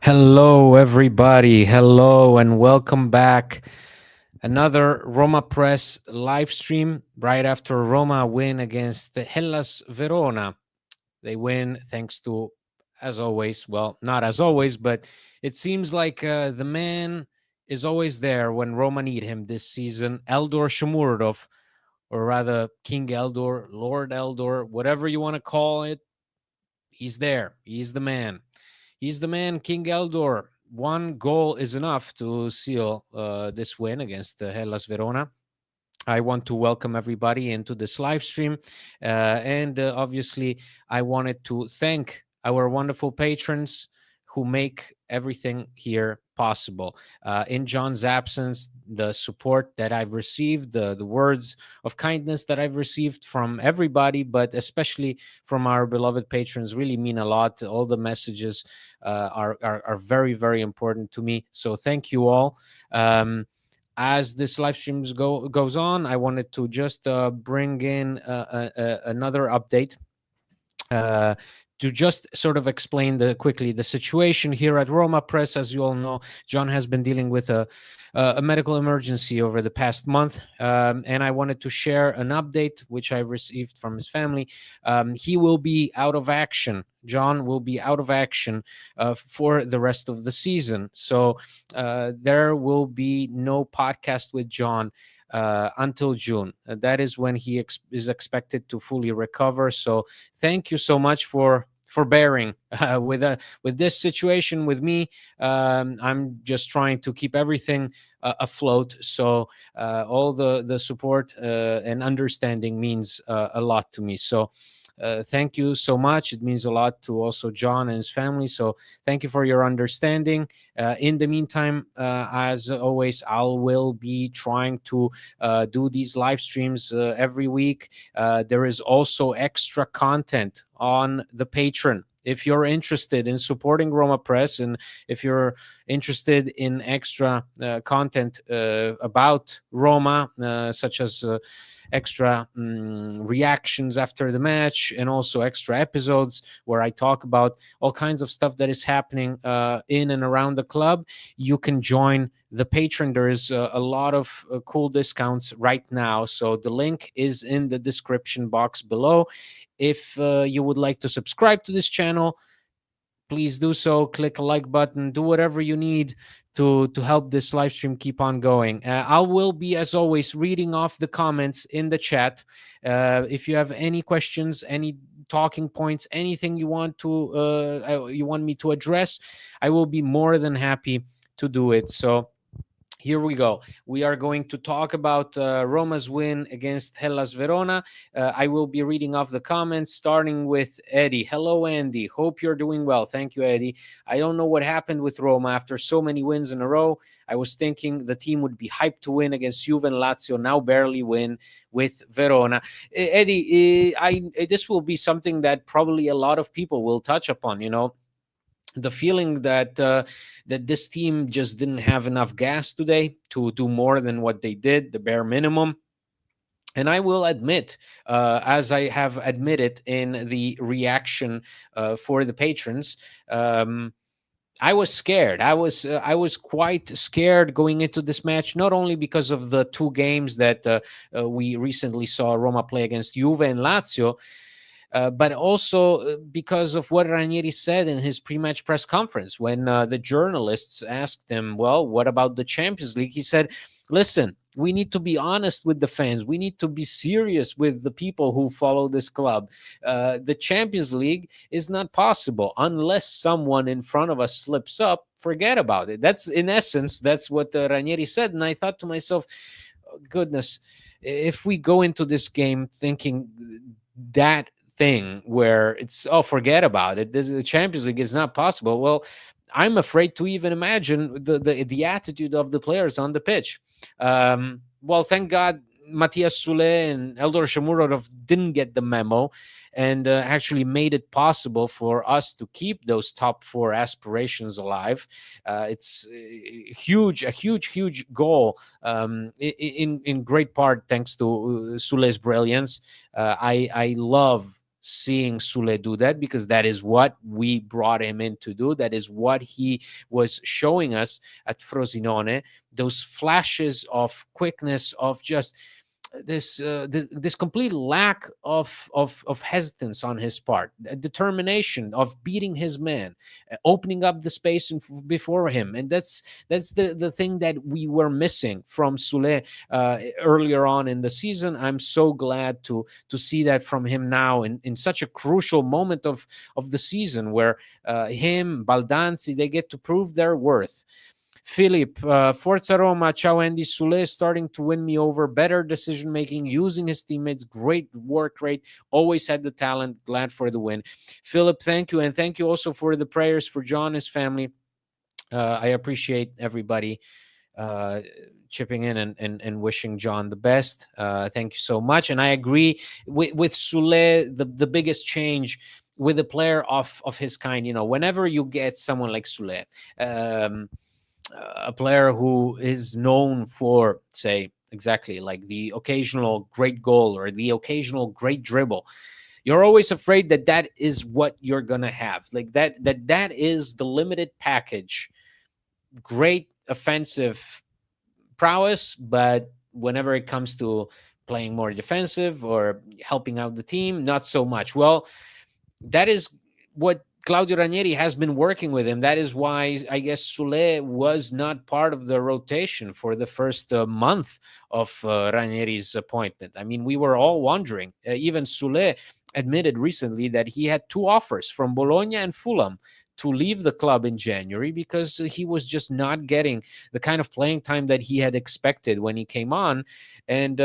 Hello, everybody. Hello, and welcome back. Another Roma Press live stream right after Roma win against the Hellas Verona. They win thanks to, as always, well, not as always, but it seems like the man is always there when Roma need him this season. Eldor Shomurodov, or rather King Eldor, Lord Eldor, whatever you want to call it, he's there. He's the man. He's the man, King Eldor. One goal is enough to seal this win against Hellas Verona. I want to welcome everybody into this live stream. And obviously, I wanted to thank our wonderful patrons who make everything here possible. In John's absence, the support that I've received, the words of kindness that I've received from everybody, but especially from our beloved patrons, really mean a lot. All the messages are very, very important to me. So thank you all. As this live streams goes on, I wanted to just bring in another update uh, to just sort of explain quickly the situation here at Roma Press. As you all know, John has been dealing with a medical emergency over the past month, and I wanted to share an update which I received from his family. He will be out of action. John will be out of action for the rest of the season. So there will be no podcast with John until June. That is when he is expected to fully recover. So thank you so much for bearing with this situation with me. I'm just trying to keep everything afloat. So all the support and understanding means a lot to me. So thank you so much. It means a lot to also John and his family. So thank you for your understanding. In the meantime, as always, I will be trying to do these live streams every week. There is also extra content on the Patreon. If you're interested in supporting Roma Press, and if you're interested in extra content about Roma, such as extra reactions after the match, and also extra episodes where I talk about all kinds of stuff that is happening in and around the club, you can join the Patreon. There is a lot of cool discounts right now. So the link is in the description box below. If you would like to subscribe to this channel, please do so. Click a like button, do whatever you need to help this live stream keep on going. I will be, as always, reading off the comments in the chat. If you have any questions, any talking points, anything you want me to address, I will be more than happy to do it. So here we go. We are going to talk about Roma's win against Hellas Verona. I will be reading off the comments, starting with Eddie. Hello, Andy. Hope you're doing well. Thank you, Eddie. I don't know what happened with Roma after so many wins in a row. I was thinking the team would be hyped to win against Juve and Lazio, now barely win with Verona. Eddie, this will be something that probably a lot of people will touch upon, the feeling that this team just didn't have enough gas today to do more than what they did, the bare minimum. And I will admit, as I have admitted in the reaction for the patrons, I was scared. I was quite scared going into this match, not only because of the two games that we recently saw Roma play against Juve and Lazio, but also because of what Ranieri said in his pre-match press conference when the journalists asked him, well, what about the Champions League? He said, listen, we need to be honest with the fans. We need to be serious with the people who follow this club. The Champions League is not possible unless someone in front of us slips up. Forget about it. That's, in essence, that's what Ranieri said. And I thought to myself, oh, goodness, if we go into this game thinking that thing where it's, oh, forget about it, the Champions League is not possible, well, I'm afraid to even imagine the attitude of the players on the pitch. Well, thank God Matthias Sule and Eldor Shomurodov didn't get the memo, and actually made it possible for us to keep those top four aspirations alive. It's a huge goal, in great part thanks to Sule's brilliance. I love seeing Sule do that, because that is what we brought him in to do. That is what he was showing us at Frosinone. Those flashes of quickness, of just this complete lack of hesitance on his part, a determination of beating his man, opening up the space before him. And that's the thing that we were missing from Sule earlier on in the season. I'm so glad to see that from him now in such a crucial moment of the season, where him, Baldanzi, they get to prove their worth. Philip, Forza Roma, ciao Andy. Sule starting to win me over. Better decision making, using his teammates, great work rate, always had the talent. Glad for the win. Philip, thank you. And thank you also for the prayers for John and his family. I appreciate everybody chipping in and wishing John the best. Thank you so much. And I agree with Sule, the biggest change with a player of his kind, whenever you get someone like Sule, a player who is known for, say, exactly like the occasional great goal or the occasional great dribble, you're always afraid that that is what you're gonna have, like that is the limited package. Great offensive prowess, but whenever it comes to playing more defensive or helping out the team, not so much. Well, that is what Claudio Ranieri has been working with him. That is why I guess Sule was not part of the rotation for the first month of Ranieri's appointment. I mean, we were all wondering. Even Sule admitted recently that he had two offers from Bologna and Fulham to leave the club in January, because he was just not getting the kind of playing time that he had expected when he came on. And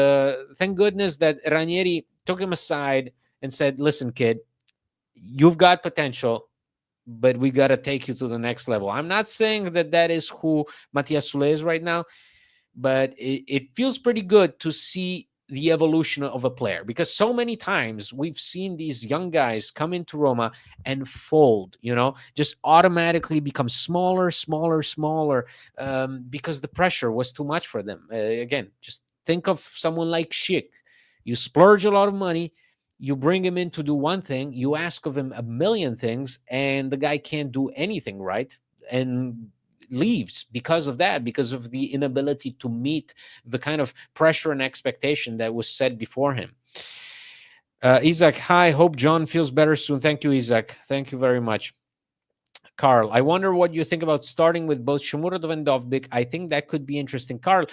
thank goodness that Ranieri took him aside and said, listen, kid, you've got potential, but we got to take you to the next level. I'm not saying that that is who Matias Sule is right now, but it feels pretty good to see the evolution of a player, because so many times we've seen these young guys come into Roma and fold, just automatically become smaller, because the pressure was too much for them. Again, just think of someone like Schick. You splurge a lot of money, you bring him in to do one thing, you ask of him a million things, and the guy can't do anything right and leaves because of that, because of the inability to meet the kind of pressure and expectation that was set before him. Isaac, hi, hope John feels better soon. Thank you, Isaac. Thank you very much. Carl, I wonder what you think about starting with both Shomurodov and Dovbyk. I think that could be interesting. Carl,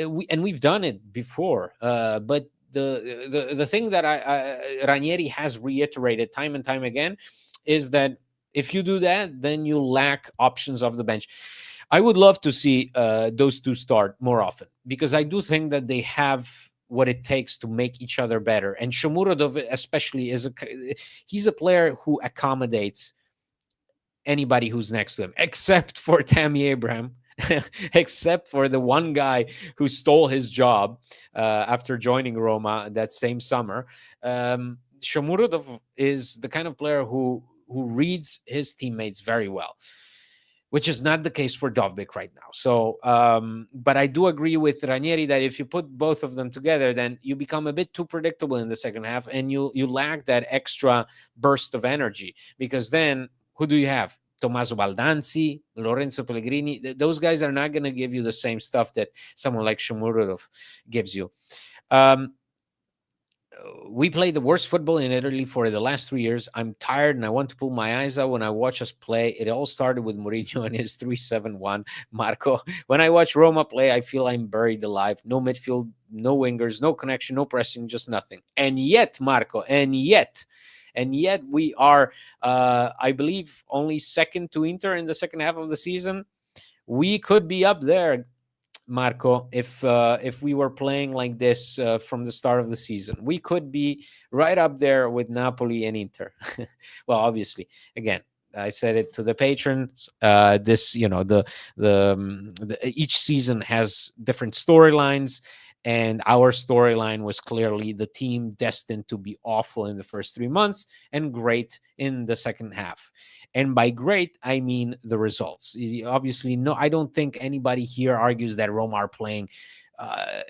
we've done it before, but the thing that Ranieri has reiterated time and time again is that if you do that, then you lack options off the bench. I would love to see those two start more often, because I do think that they have what it takes to make each other better. And Shomurodov especially he's a player who accommodates anybody who's next to him, except for Tammy Abraham, except for the one guy who stole his job after joining Roma that same summer. Shomurodov is the kind of player who reads his teammates very well, which is not the case for Dovbyk right now. So, but I do agree with Ranieri that if you put both of them together, then you become a bit too predictable in the second half, and you lack that extra burst of energy, because then who do you have? Tommaso Baldanzi, Lorenzo Pellegrini. Those guys are not going to give you the same stuff that someone like Shomurodov gives you. We play the worst football in Italy for the last 3 years. I'm tired and I want to pull my eyes out when I watch us play. It all started with Mourinho and his 3-7-1. Marco, when I watch Roma play, I feel I'm buried alive. No midfield, no wingers, no connection, no pressing, just nothing. And yet, Marco, and yet we are, I believe, only second to Inter in the second half of the season. We could be up there, Marco, if we were playing like this from the start of the season. We could be right up there with Napoli and Inter. Well, obviously, again, I said it to the patrons. This, each season has different storylines, and our storyline was clearly the team destined to be awful in the first 3 months and great in the second half. And by great, I mean the results. Obviously, no, I don't think anybody here argues that Roma are playing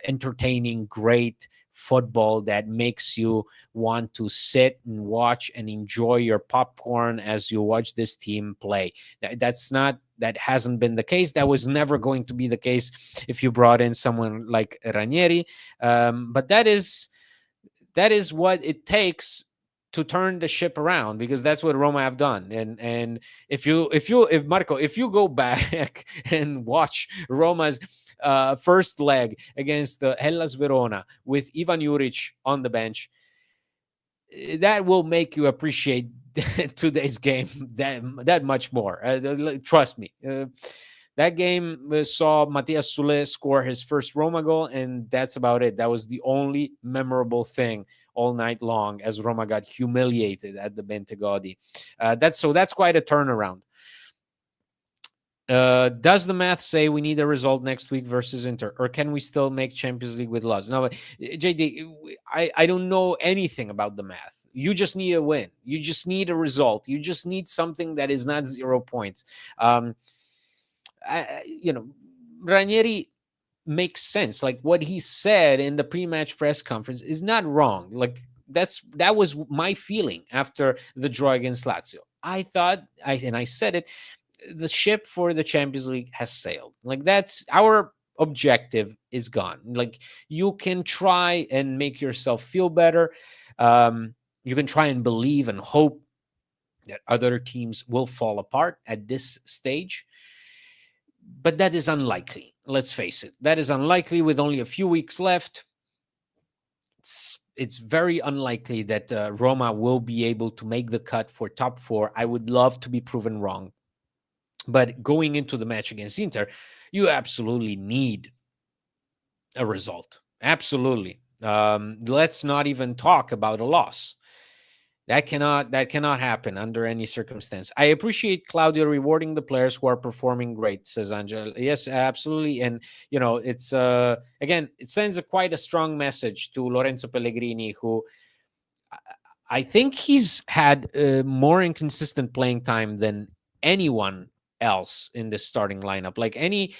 entertaining, great football that makes you want to sit and watch and enjoy your popcorn as you watch this team play. That hasn't been the case. That was never going to be the case if you brought in someone like Ranieri. But that is what it takes to turn the ship around, because that's what Roma have done. And if Marco, if you go back and watch Roma's first leg against the Hellas Verona with Ivan Juric on the bench, that will make you appreciate today's game that much more. Trust me. That game saw Matias Sule score his first Roma goal, and that's about it. That was the only memorable thing all night long, as Roma got humiliated at the Bentegodi. That's quite a turnaround. Does the math say we need a result next week versus Inter, or can we still make Champions League with loss? No, JD, I don't know anything about the math. You just need a win. You just need a result. You just need something that is not 0 points. Ranieri makes sense. Like, what he said in the pre-match press conference is not wrong. Like, that was my feeling after the draw against Lazio. I thought, I said it, the ship for the Champions League has sailed. Like, that's our objective is gone. Like, you can try and make yourself feel better. You can try and believe and hope that other teams will fall apart at this stage. But that is unlikely. Let's face it. That is unlikely with only a few weeks left. It's very unlikely that Roma will be able to make the cut for top 4. I would love to be proven wrong. But going into the match against Inter, you absolutely need a result. Absolutely. Let's not even talk about a loss. That cannot happen under any circumstance. I appreciate Claudio rewarding the players who are performing great, says Angel. Yes, absolutely. And, it's, again, it sends quite a strong message to Lorenzo Pellegrini, who I think he's had more inconsistent playing time than anyone else in the starting lineup. Like any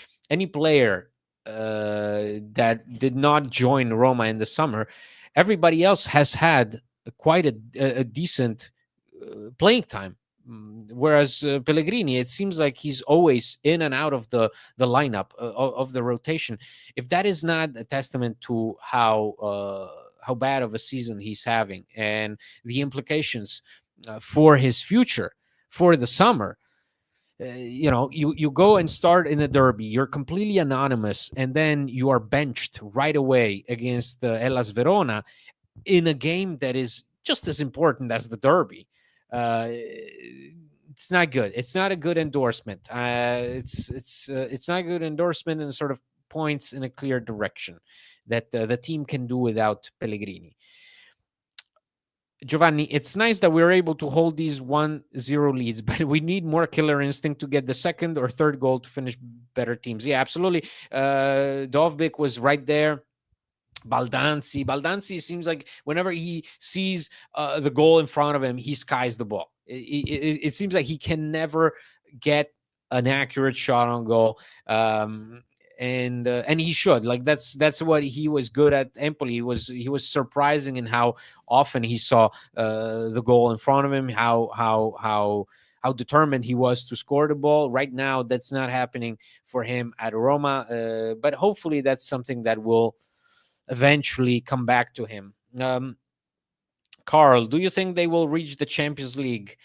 player that did not join Roma in the summer, everybody else has had quite a decent playing time. Whereas Pellegrini, it seems like he's always in and out of the lineup of the rotation. If that is not a testament to how bad of a season he's having and the implications for his future for the summer, you go and start in a derby, you're completely anonymous, and then you are benched right away against Hellas Verona in a game that is just as important as the derby. It's not good. It's not a good endorsement. It's not a good endorsement, and sort of points in a clear direction that the team can do without Pellegrini. Giovanni, it's nice that we're able to hold these 1-0 leads, but we need more killer instinct to get the second or third goal to finish better teams. Yeah, absolutely. Dovbyk was right there. Baldanzi seems like whenever he sees the goal in front of him, he skies the ball. It seems like he can never get an accurate shot on goal. And he should. Like, that's what he was good at Empoli. He was surprising in how often he saw the goal in front of him, how determined he was to score the ball. Right now, that's not happening for him at Roma, but hopefully that's something that will eventually come back to him. Carl, do you think they will reach the Champions League?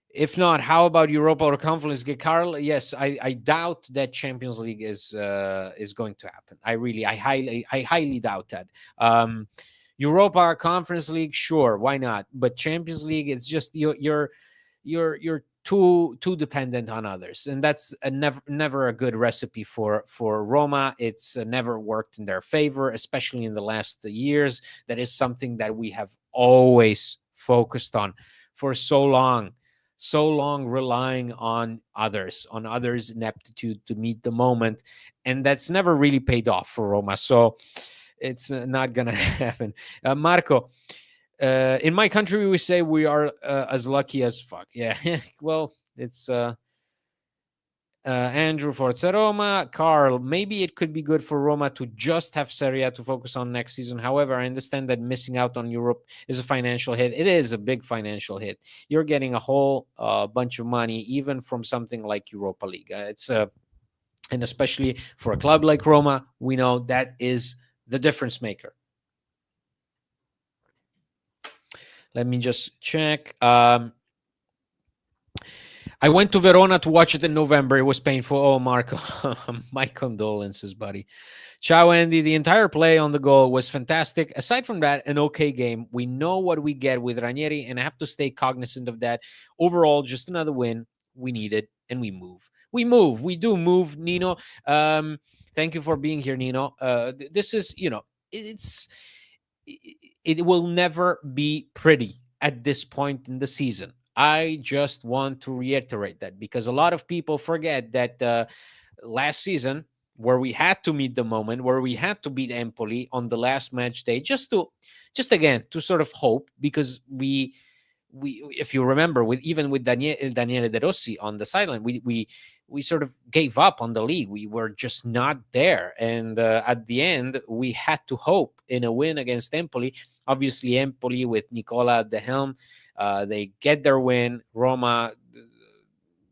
If not, how about Europa or Conference League? Carl, yes, I doubt that Champions League is going to happen. I highly doubt that. Europa Conference League, sure, why not? But Champions League, it's just you're too dependent on others, and that's never a good recipe for Roma. It's never worked in their favor, especially in the last years. That is something that we have always focused on for so long, relying on others ineptitude to meet the moment, and that's never really paid off for Roma. So it's not gonna happen. Marco, in my country we say we are as lucky as fuck. Yeah. Well, it's Andrew, Forza Roma. Carl, maybe it could be good for Roma to just have Serie A to focus on next season. However, I understand that missing out on Europe is a financial hit. It is a big financial hit. You're getting a whole bunch of money, even from something like Europa League. And especially for a club like Roma, we know that is the difference maker. Let me just check. I went to Verona to watch it in November. It was painful. Oh, Marco, my condolences, buddy. Ciao, Andy. The entire play on the goal was fantastic. Aside from that, an okay game. We know what we get with Ranieri, and I have to stay cognizant of that. Overall, just another win. We need it, and we move. We move. We do move, Nino. Thank you for being here, Nino. This is, it's it will never be pretty at this point in the season. I just want to reiterate that because a lot of people forget that last season, where we had to meet the moment, where we had to beat Empoli on the last match day, just again to sort of hope, because we if you remember, with Daniele De Rossi on the sideline, we sort of gave up on the league. We were just not there, and at the end we had to hope in a win against Empoli. Obviously, Empoli with Nicola at the helm, they get their win. Roma,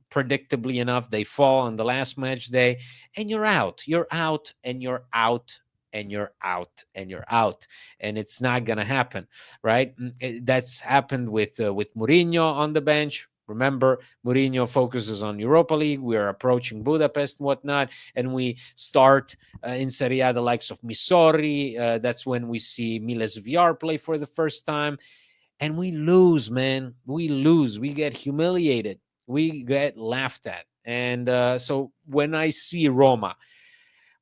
predictably enough, they fall on the last match day, and you're out, and you're out, and you're out, and you're out, and it's not gonna happen, right? That's happened with Mourinho on the bench. Remember, Mourinho focuses on Europa League. We are approaching Budapest and whatnot, and we start in Serie A the likes of Missori. That's when we see Miles VR play for the first time, and we lose, man. We lose. We get humiliated. We get laughed at. And so when I see Roma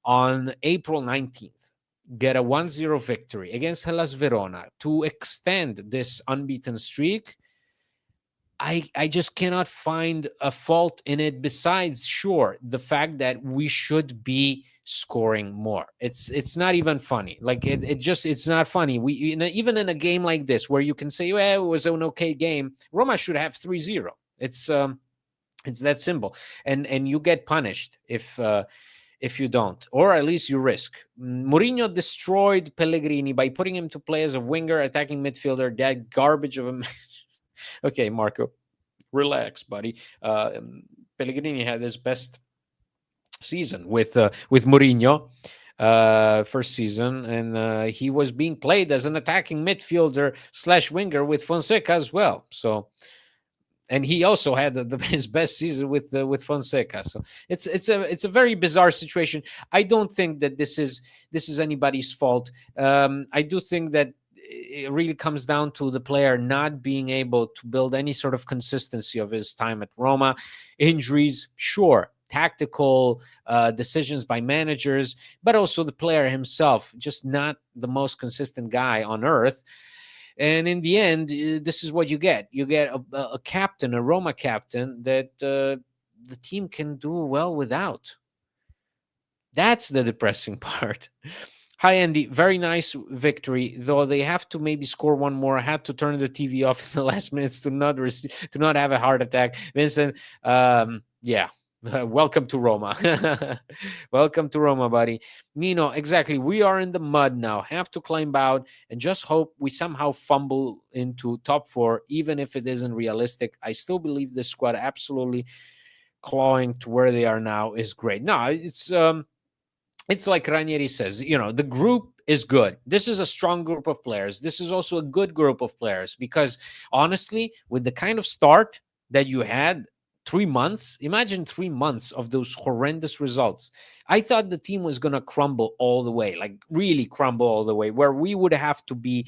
on April 19th get a 1-0 victory against Hellas Verona to extend this unbeaten streak, I just cannot find a fault in it, besides, sure, the fact that we should be scoring more. It's not even funny. Like it's not funny. Even in a game like this where you can say, well, it was an okay game, Roma should have 3-0. It's that simple. And you get punished if you don't, or at least you risk. Mourinho destroyed Pellegrini by putting him to play as a winger, attacking midfielder. That garbage of a Okay, Marco, relax, buddy. Pellegrini had his best season with Mourinho first season, and he was being played as an attacking midfielder / winger with Fonseca as well. So, and he also had his best season with Fonseca. So it's a very bizarre situation. I don't think that this is anybody's fault. I do think that it really comes down to the player not being able to build any sort of consistency of his time at Roma. Injuries, sure. Tactical decisions by managers, but also the player himself, just not the most consistent guy on earth. And in the end, this is what you get. You get a captain, a Roma captain, that the team can do well without. That's the depressing part. Hi, Andy. Very nice victory, though they have to maybe score one more. I had to turn the TV off in the last minutes to not have a heart attack. Vincent, yeah. Welcome to Roma. Welcome to Roma, buddy. Nino, exactly. We are in the mud now. Have to climb out and just hope we somehow fumble into top 4, even if it isn't realistic. I still believe this squad absolutely clawing to where they are now is great. No, it's like Ranieri says, the group is good. This is a strong group of players. This is also a good group of players, because honestly, with the kind of start that you had, 3 months, imagine 3 months of those horrendous results. I thought the team was going to crumble all the way, like really crumble all the way, where we would have to be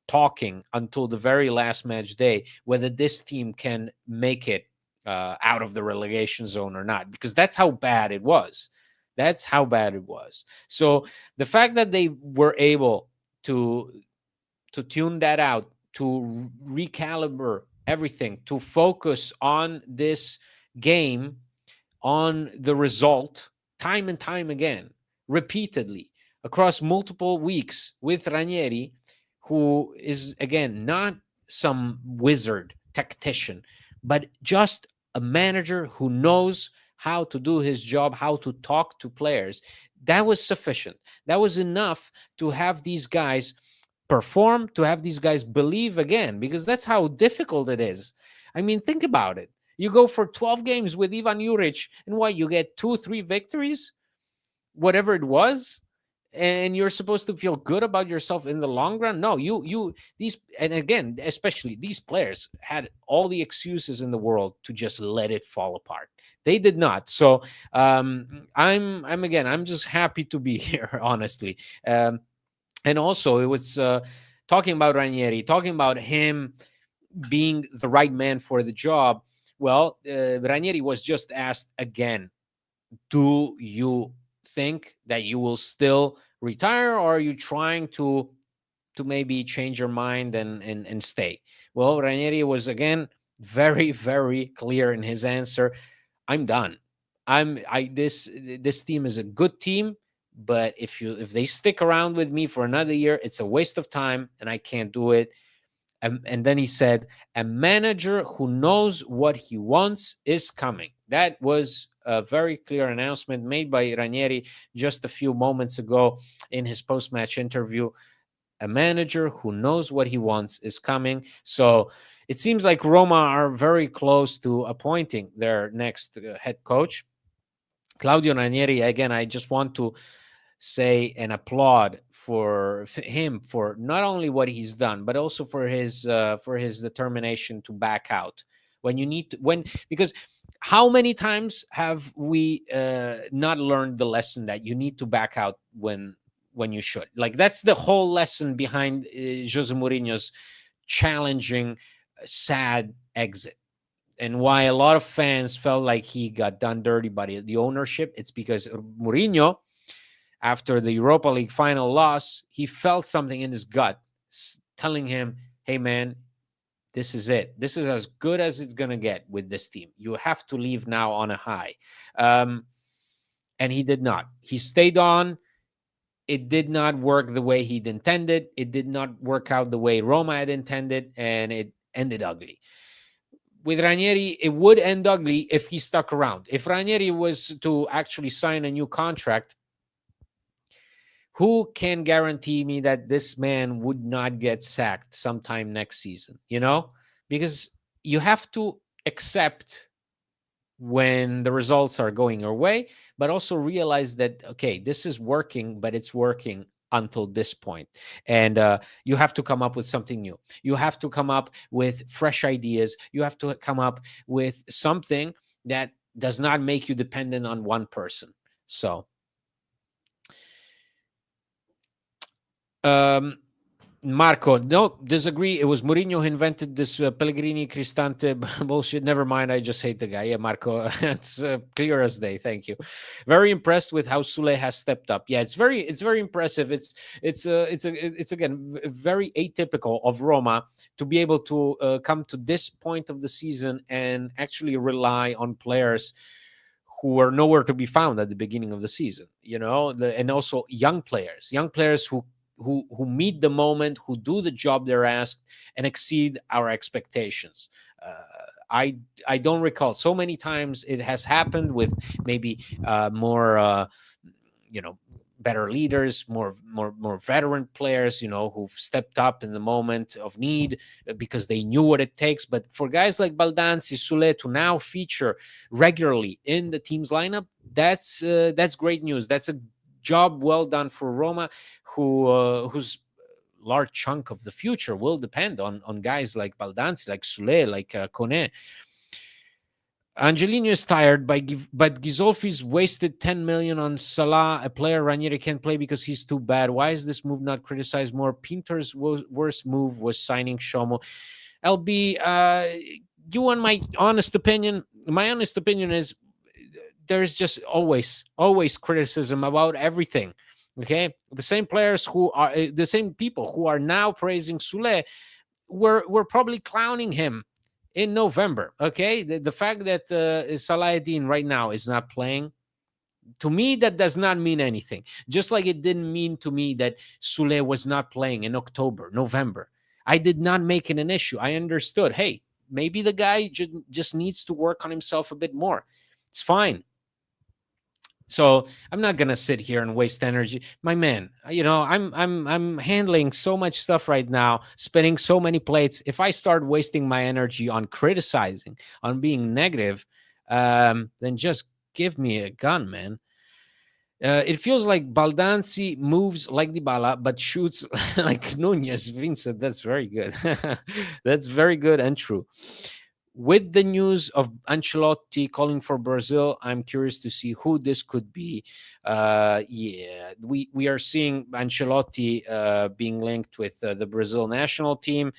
talking until the very last match day whether this team can make it out of the relegation zone or not, because that's how bad it was. That's how bad it was. So the fact that they were able to tune that out, to recalibrate everything, to focus on this game, on the result, time and time again, repeatedly, across multiple weeks with Ranieri, who is, again, not some wizard tactician, but just a manager who knows how to do his job, how to talk to players. That was sufficient. That was enough to have these guys perform, to have these guys believe again, because that's how difficult it is. I mean, think about it. You go for 12 games with Ivan Juric, and what, you get 2, 3 victories, whatever it was, and you're supposed to feel good about yourself in the long run. No, these, and again, especially these players had all the excuses in the world to just let it fall apart. They did not. So I'm just happy to be here, honestly. And also, it was talking about Ranieri, talking about him being the right man for the job. Well, Ranieri was just asked again, do you think that you will still retire, or are you trying to maybe change your mind and stay? Well, Ranieri was again very, very clear in his answer. I'm done. This team is a good team, but if they stick around with me for another year, it's a waste of time and I can't do it. And then he said, a manager who knows what he wants is coming. That was a very clear announcement made by Ranieri just a few moments ago in his post-match interview. A manager who knows what he wants is coming. So it seems like Roma are very close to appointing their next head coach, Claudio Ranieri. Again, I just want to say and applaud for him for not only what he's done, but also for his determination to back out when you need to, when, because how many times have we not learned the lesson that you need to back out when you should? Like, that's the whole lesson behind Jose Mourinho's challenging, sad exit, and why a lot of fans felt like he got done dirty by the ownership. It's because Mourinho, after the Europa League final loss, he felt something in his gut telling him, hey, man, this is it. This is as good as it's going to get with this team. You have to leave now on a high. And he did not. He stayed on. It did not work the way he'd intended. It did not work out the way Roma had intended, and it ended ugly. With Ranieri, it would end ugly if he stuck around. If Ranieri was to actually sign a new contract, who can guarantee me that this man would not get sacked sometime next season? Because you have to accept when the results are going your way, but also realize that, okay, this is working, but it's working until this point. And you have to come up with something new. You have to come up with fresh ideas. You have to come up with something that does not make you dependent on one person. So, Marco, no, disagree. It was Mourinho who invented this Pellegrini Cristante bullshit. Never mind. I just hate the guy. Yeah, Marco, it's clear as day. Thank you. Very impressed with how Sule has stepped up. Yeah, it's very impressive. It's again very atypical of Roma to be able to come to this point of the season and actually rely on players who were nowhere to be found at the beginning of the season. And also young players who meet the moment, who do the job they're asked, and exceed our expectations. I don't recall so many times it has happened with maybe more better leaders, more veteran players, who've stepped up in the moment of need because they knew what it takes. But for guys like Baldanzi, Sule to now feature regularly in the team's lineup, that's great news. That's a job well done for Roma, whose large chunk of the future will depend on guys like Baldanzi, like Sule, like Kone. Angelino is tired, but Ghisolfi's wasted 10 million on Salah, a player Ranieri can't play because he's too bad. Why is this move not criticized more? Pinter's worst move was signing Shomo. LB, you want my honest opinion? My honest opinion is there's just always criticism about everything. Okay, the same players who are the same people who are now praising Sule were probably clowning him in November. Okay, the fact that Salahuddin right now is not playing, to me, that does not mean anything. Just like it didn't mean to me that Sule was not playing in October, November. I did not make it an issue. I understood, hey, maybe the guy just needs to work on himself a bit more. It's fine. So I'm not gonna sit here and waste energy, my man. I'm handling so much stuff right now, spinning so many plates. If I start wasting my energy on criticizing, on being negative, then just give me a gun, man. It feels like Baldanzi moves like Dybala, but shoots like Nunez. Vincent, that's very good. That's very good and true. With the news of Ancelotti calling for Brazil, I'm curious to see who this could be. Yeah, we are seeing Ancelotti being linked with the Brazil national team.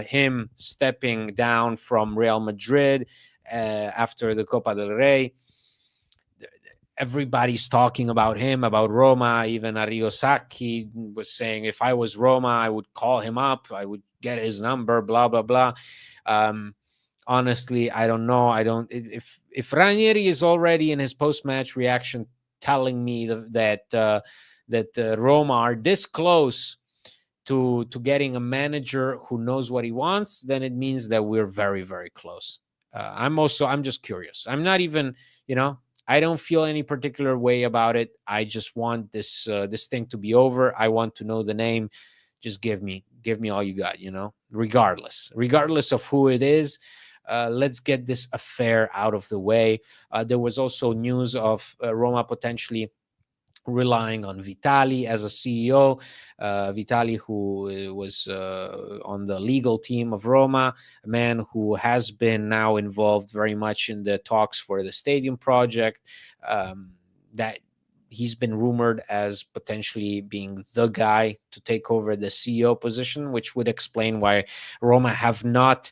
Him stepping down from Real Madrid after the Copa del Rey. Everybody's talking about him, about Roma. Even Arrigo Sacchi was saying, if I was Roma, I would call him up. I would get his number, blah, blah, blah. Honestly, I don't know. I don't. If Ranieri is already in his post-match reaction telling me that Roma are this close to getting a manager who knows what he wants, then it means that we're very, very close. I'm just curious. I'm not even, I don't feel any particular way about it. I just want this thing to be over. I want to know the name. Just give me all you got, regardless of who it is. Let's get this affair out of the way. There was also news of Roma potentially relying on Vitali as a CEO. Vitali, who was on the legal team of Roma, a man who has been now involved very much in the talks for the stadium project, that he's been rumored as potentially being the guy to take over the CEO position, which would explain why Roma have not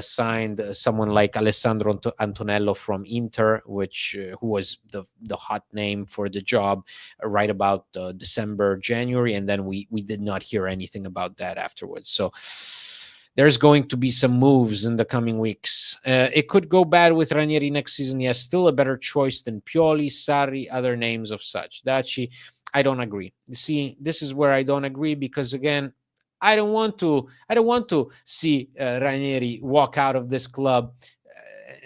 signed someone like Alessandro Antonello from Inter, who was the hot name for the job right about December, January, and then we did not hear anything about that afterwards. So there's going to be some moves in the coming weeks. It could go bad with Ranieri next season. Yes, still a better choice than Pioli, Sarri, other names of such. Daci, I don't agree. You see, this is where I don't agree because, again, I don't want to see Ranieri walk out of this club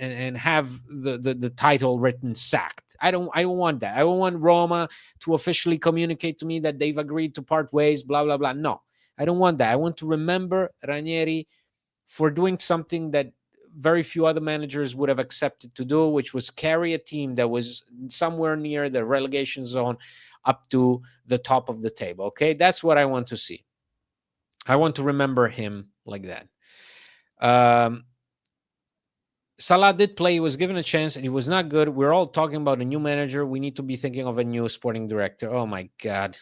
and have the title written sacked. I don't want that. I don't want Roma to officially communicate to me that they've agreed to part ways, blah, blah, blah. No. I don't want that. I want to remember Ranieri for doing something that very few other managers would have accepted to do, which was carry a team that was somewhere near the relegation zone up to the top of the table. Okay, that's what I want to see. I want to remember him like that. Salah did play. He was given a chance and he was not good. We're all talking about a new manager. We need to be thinking of a new sporting director. Oh my God.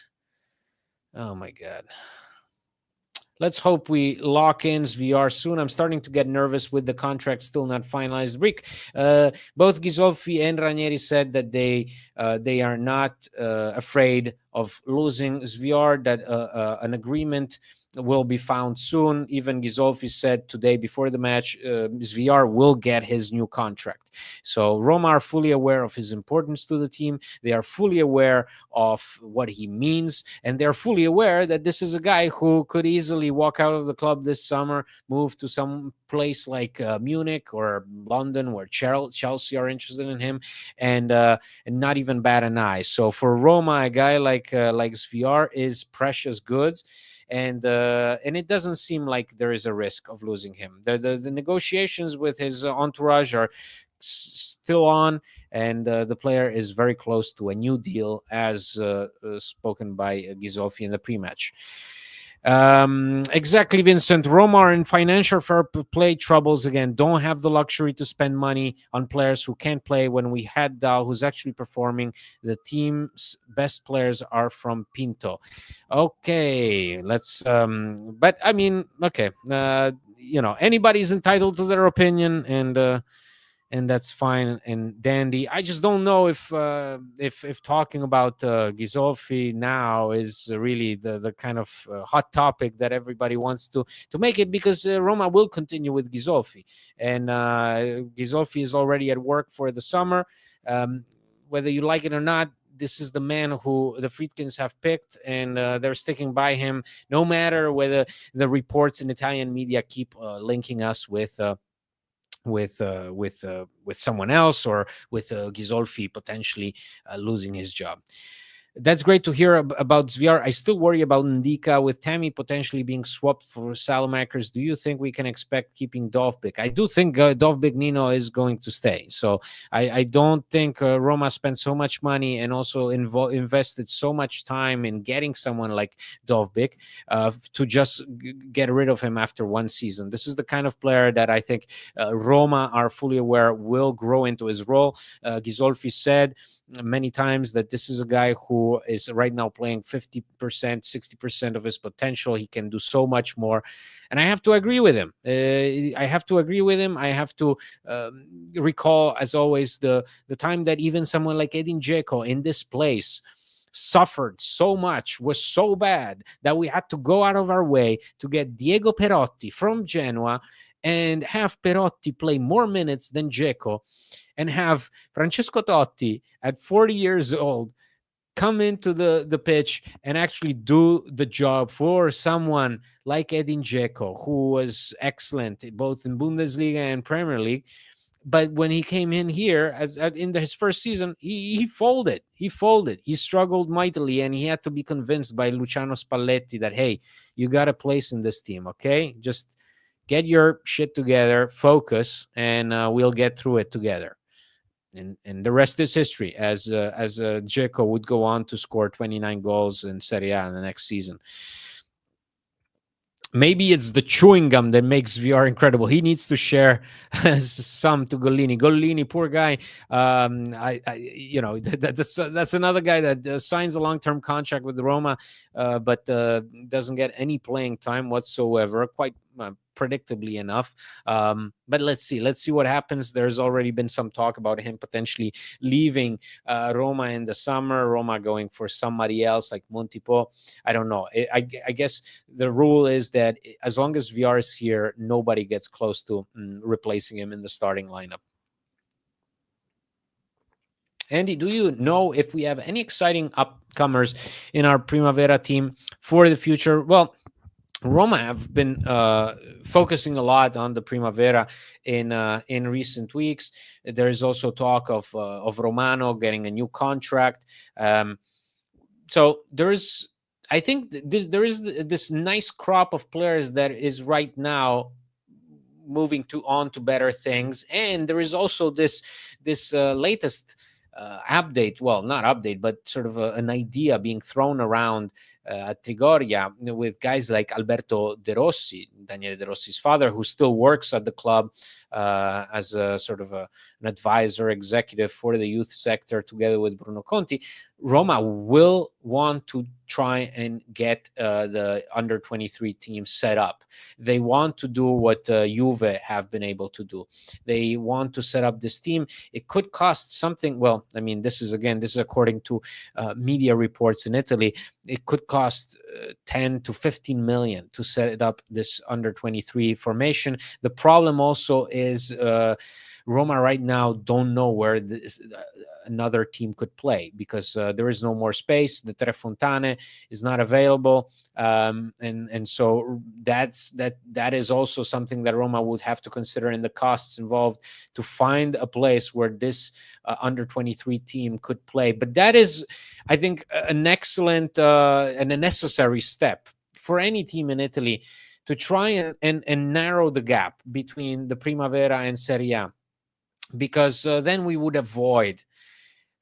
Let's hope we lock in VR soon. I'm starting to get nervous with the contract still not finalized. Rick, both Ghisolfi and Ranieri said that they are not afraid of losing Sviar, that an agreement will be found soon. Even Ghisolfi said today before the match, Sviar will get his new contract. So Roma are fully aware of his importance to the team. They are fully aware of what he means, and they're fully aware that this is a guy who could easily walk out of the club this summer, move to some place like Munich or London, where Chelsea are interested in him, and not even bat an eye. So for Roma, a guy like Sviar is precious goods. And it doesn't seem like there is a risk of losing him. The negotiations with his entourage are still on, and the player is very close to a new deal, as spoken by Ghisolfi in the pre-match. Exactly, Vincent. Roma are in financial fair play troubles again. Don't have the luxury to spend money on players who can't play. When we had Dal, who's actually performing, the team's best players are from Pinto. Okay, let's. But I mean, okay. Anybody's entitled to their opinion, and that's fine and dandy. I just don't know if talking about Ghisolfi now is really the kind of hot topic that everybody wants to make it, because Roma will continue with Ghisolfi, and Ghisolfi is already at work for the summer. Whether you like it or not, this is the man who the Friedkins have picked, and they're sticking by him, no matter whether the reports in Italian media keep linking us with someone else, or with Ghisolfi potentially losing his job. That's great to hear about Zviar. I still worry about Ndika with Tammy potentially being swapped for Salamakers. Do you think we can expect keeping Dovbyk? I do think Dovbyk Nino is going to stay. So I don't think Roma spent so much money and also invested so much time in getting someone like Dovbyk to just get rid of him after one season. This is the kind of player that I think Roma are fully aware will grow into his role. Ghisolfi said many times that this is a guy who is right now playing 50%, 60% of his potential. He can do so much more, and I have to agree with him. I have to recall, as always, the time that even someone like Edin Dzeko in this place suffered so much, was so bad, that we had to go out of our way to get Diego Perotti from Genoa and have Perotti play more minutes than Dzeko, and have Francesco Totti at 40 years old come into the pitch and actually do the job for someone like Edin Dzeko, who was excellent both in Bundesliga and Premier League. But when he came in here in his first season, he folded. He struggled mightily, and he had to be convinced by Luciano Spalletti that, hey, you got a place in this team, okay? Just get your shit together, focus, and we'll get through it together. And the rest is history, as Dzeko would go on to score 29 goals in Serie A in the next season. Maybe it's the chewing gum that makes VR incredible. He needs to share some to Gollini. Gollini, poor guy. That's another guy that signs a long-term contract with Roma, but doesn't get any playing time whatsoever. Quite predictably enough. But let's see what happens. There's already been some talk about him potentially leaving Roma in the summer, Roma going for somebody else like Montipo. I don't know. I guess the rule is that as long as VR is here, nobody gets close to replacing him in the starting lineup. Andy, do you know if we have any exciting upcomers in our Primavera team for the future? Well, Roma have been focusing a lot on the Primavera in recent weeks. There is also talk of Romano getting a new contract. So there's, I think there is this nice crop of players that is right now moving on to better things, and there is also this latest update. Well, not update, but sort of an idea being thrown around at Trigoria with guys like Alberto De Rossi, Daniele De Rossi's father, who still works at the club as a sort of an advisor executive for the youth sector together with Bruno Conti. Roma will want to try and get the under-23 team set up. They want to do what Juve have been able to do. They want to set up this team. It could cost something. Well, I mean, this is according to media reports in Italy. It could cost 10 to 15 million to set up this under-23 formation. The problem also is Roma right now don't know where another team could play, because there is no more space. The Tre Fontane is not available, and so that is also something that Roma would have to consider in the costs involved to find a place where this under-23 team could play. But that is, I think, an excellent and a necessary step for any team in Italy to try and narrow the gap between the Primavera and Serie A, because then we would avoid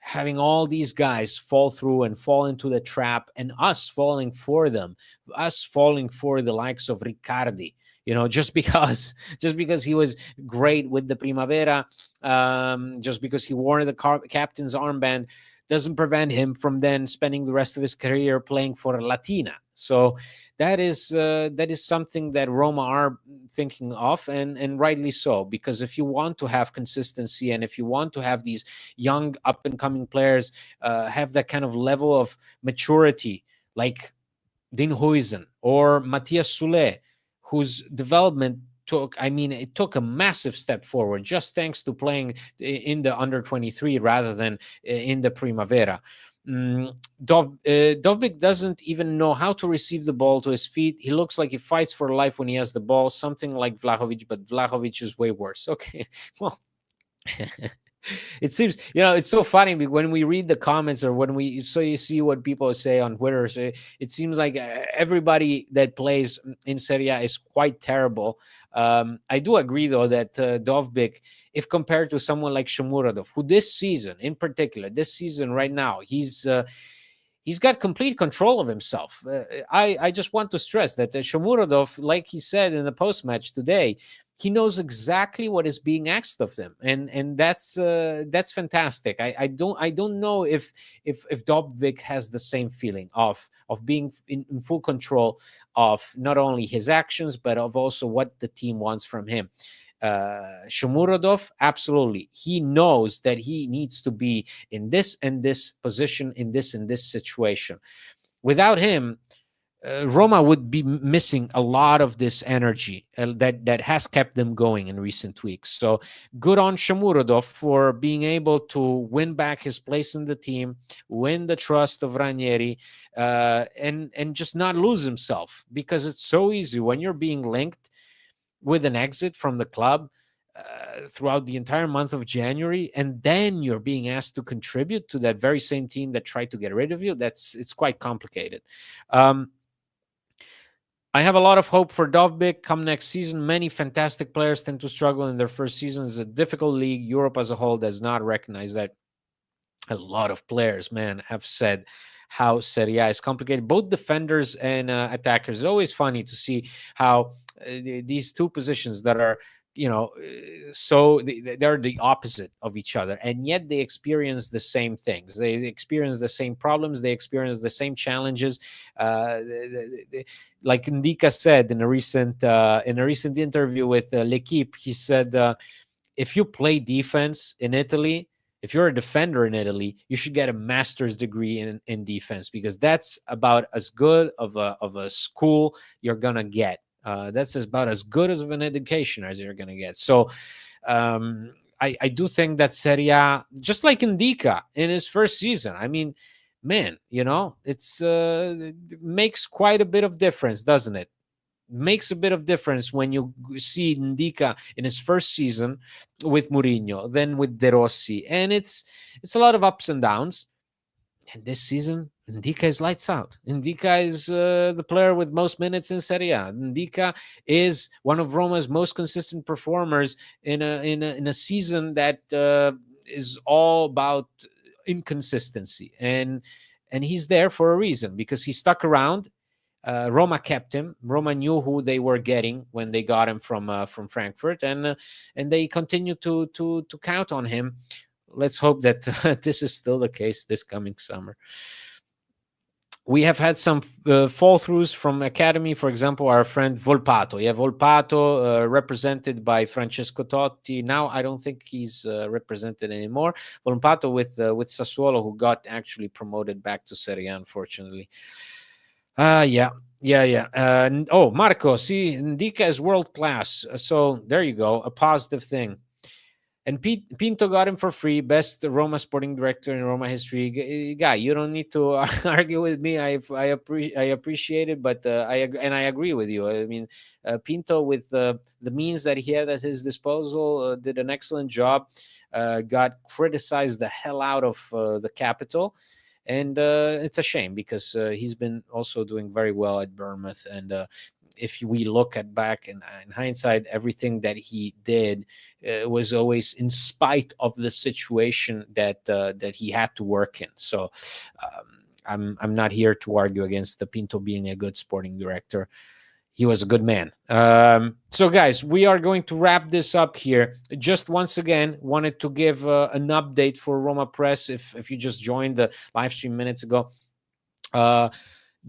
having all these guys fall through and fall into the trap, and us falling for them, us falling for the likes of Riccardi, just because he was great with the Primavera, just because he wore the captain's armband, doesn't prevent him from then spending the rest of his career playing for Latina. So that is something that Roma are thinking of, and rightly so, because if you want to have consistency, and if you want to have these young up and coming players have that kind of level of maturity, like Dean Huijsen or Matthias Sule, whose development took a massive step forward just thanks to playing in the under-23 rather than in the Primavera. Dovbyk doesn't even know how to receive the ball to his feet. He looks like he fights for life when he has the ball, something like Vlahovic, but Vlahovic is way worse. Okay, well, it seems, it's so funny when we read the comments, or when we so you see what people say on Twitter. So it seems like everybody that plays in Serie A is quite terrible. I do agree though that Dovbyk, if compared to someone like Shomurodov, who this season in particular, this season right now, he's got complete control of himself. I just want to stress that Shomurodov, like he said in the post match today, he knows exactly what is being asked of them, and that's fantastic. I don't know if Dobvik has the same feeling of being in full control of not only his actions but of also what the team wants from him. Shomurodov, absolutely, he knows that he needs to be in this and this position, in this and this situation. Without him, Roma would be missing a lot of this energy that has kept them going in recent weeks. So good on Shomurodov for being able to win back his place in the team, win the trust of Ranieri, and just not lose himself, because it's so easy when you're being linked with an exit from the club throughout the entire month of January, and then you're being asked to contribute to that very same team that tried to get rid of you. It's quite complicated. I have a lot of hope for Dovbyk come next season. Many fantastic players tend to struggle in their first season. It's a difficult league. Europe as a whole does not recognize that. A lot of players, man, have said how Serie A is complicated. Both defenders and attackers. It's always funny to see how these two positions that are, so they're the opposite of each other, and yet they experience the same things. They experience the same problems. They experience the same challenges. Like Ndika said in a recent interview with L'Equipe, he said, if you play defense in Italy, if you're a defender in Italy, you should get a master's degree in defense, because that's about as good of a school you're gonna get. That's about as good as of an education as you're gonna get. So I do think that Serie A, just like Indica in his first season, I mean, man, it makes quite a bit of difference, doesn't it? Makes a bit of difference when you see Ndika in his first season with Mourinho, then with De Rossi, and it's a lot of ups and downs. And this season, Ndika is lights out. Ndika is the player with most minutes in Serie A. Ndika is one of Roma's most consistent performers in a season that is all about inconsistency, and he's there for a reason, because he stuck around. Roma kept him. Roma knew who they were getting when they got him from Frankfurt, and they continue to count on him. Let's hope that this is still the case this coming summer. We have had some fall throughs from academy. For example, our friend Volpato. Yeah, Volpato, represented by Francesco Totti. Now I don't think he's represented anymore. Volpato with Sassuolo, who got actually promoted back to Serie A, unfortunately. Yeah. Marco, see, Ndika is world class. So there you go, a positive thing. And Pinto got him for free, best Roma sporting director in Roma history. Guy, you don't need to argue with me. I appreciate it, but I agree with you. I mean, Pinto, with the means that he had at his disposal, did an excellent job. Got criticized the hell out of the capital. And it's a shame, because he's been also doing very well at Bournemouth. And if we look at back in hindsight, everything that he did was always in spite of the situation that he had to work in. So I'm not here to argue against the Pinto being a good sporting director. He was a good man. So, guys, we are going to wrap this up here. Just once again, wanted to give an update for Roma Press. If you just joined the live stream minutes ago,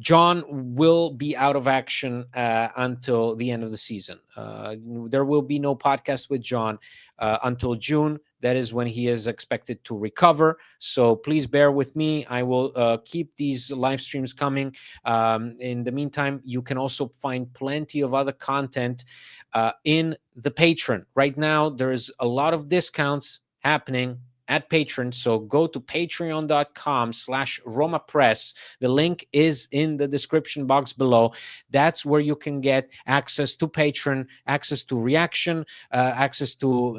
John will be out of action until the end of the season. There will be no podcast with John until June. That is when he is expected to recover. So please bear with me. I will keep these live streams coming. In the meantime, you can also find plenty of other content in the Patreon. Right now, there is a lot of discounts happening at Patreon. So go to patreon.com/Roma Press. The link is in the description box below. That's where you can get access to Patreon, access to reaction, access to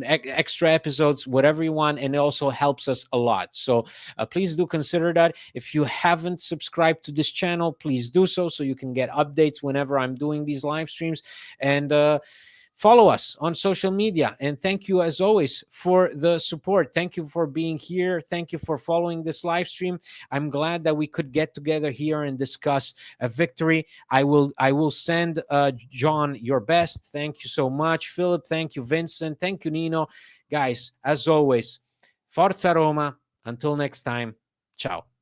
extra episodes, whatever you want. And it also helps us a lot. So please do consider that. If you haven't subscribed to this channel, please do so you can get updates whenever I'm doing these live streams. And follow us on social media. And thank you, as always, for the support. Thank you for being here. Thank you for following this live stream. I'm glad that we could get together here and discuss a victory. I will send John your best. Thank you so much. Philip, thank you. Vincent, thank you, Nino. Guys, as always, Forza Roma. Until next time, ciao.